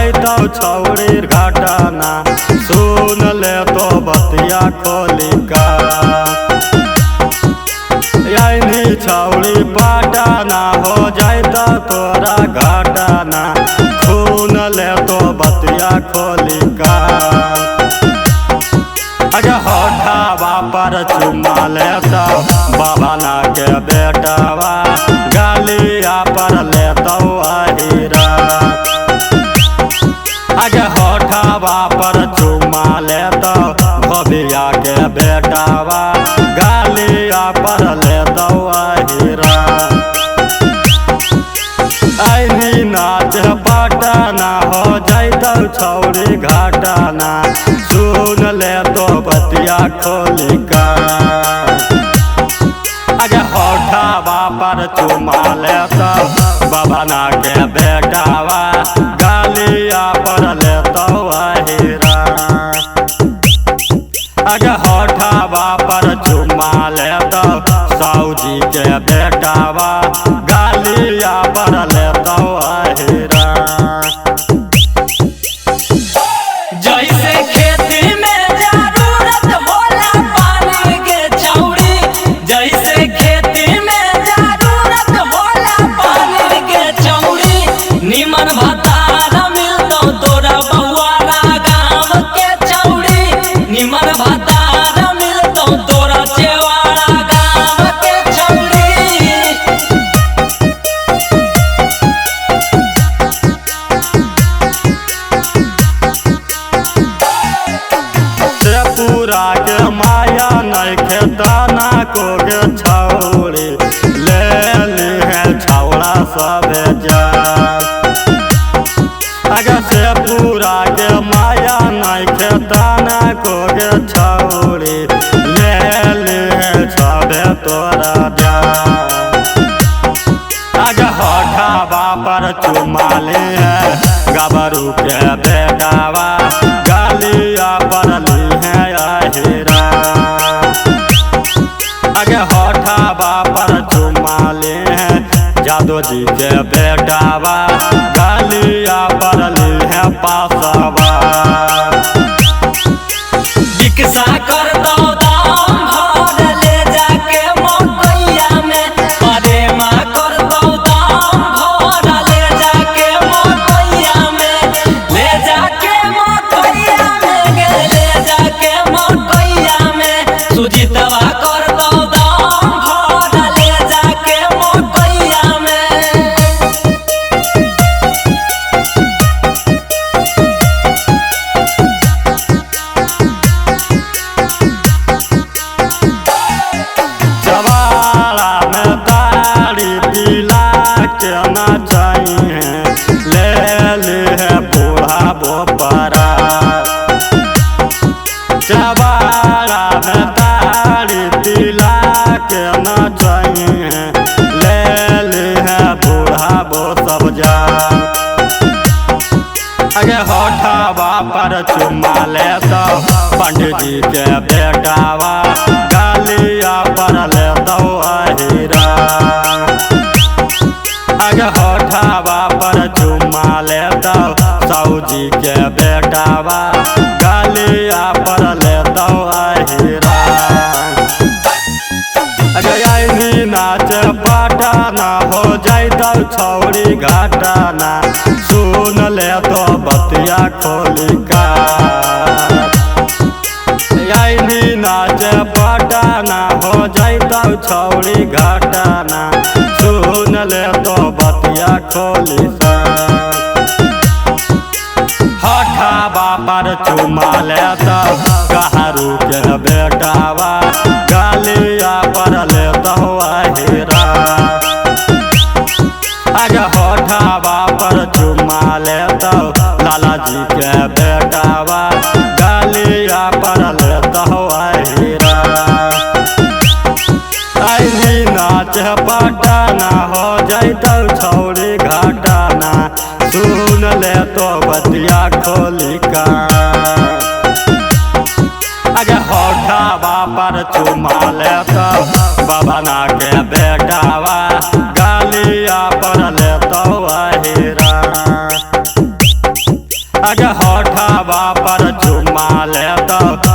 जाइतो छौड़ी घटना सुन ले तो बतिया खोली का यानी छौड़ी पटाना हो जाइतो तोरा घटना सुन ले तो बतिया खोली का होठावा पर चुमा लेता बाबा के बेटावा गालिया पर लेता हीरा होठावा पर चुमा लेता भबिया के बेटावा गालिया पर लेता हीरा ऐनी नाच पटाना हो जाइतो छौड़ी घटना सुन ले तो बतिया खोली का होठावा पर चुमा लेता बाबा के बेटावा गालिया पर लेता हीरा होठावा पर चुमा लेता साऊजी के बेटावा गालिया पर लेता हीरा के माया नहीं खेताना को गे छौड़ी ले ली है छौड़ा सब से पूरा के माया नहीं खेताना को गे छौड़ी ले ली है सब तोरा जा होठावा पर चुमा ली है गबरू के बेटावा गालिया पर ली है हीरा होठावा पर चुमा ले हैं जादो जी के बेटावा गालिया पर ली है पासवा भिक्षा कर दो दाम भर ले जाके मकैया में प्रेमा कर दो दाम भर ले जाके मकैया में ले जाके मकैया में गे ले जाके मकैया में सुजीतवा कर दो दाम भर ले जाके मकैया में ना चाहिए ले ले है बूढ़ा बोपरा चबारा में ताड़ी पिला के ना चाहिए ले ले है बूढ़ा बो सब जा होठावा पर चुमा लेता पंडित जी के बेटावा गालिया पर लेता हीरा होठावा पर चुमा लेता साऊजी के बेटावा गालिया पर लेता हीरा नाच पटाना हो जाइतो छौड़ी घटना सुन ले तो बतिया खोली का नाच पटाना हो जाइतो छौड़ी घटना सुन ले तो बतिया खोली होठावा पर चुमा लेता कहरू के बेटावा गालिया पर लेता हीरा होठावा पर चुमा लेता लाला जी के बेटावा गालिया पर लेता हीरा नाच पटाना हो जाइतो छौड़ी घटना सुन ले तो बतिया खोली का होठावा पर पर चुमा ले तो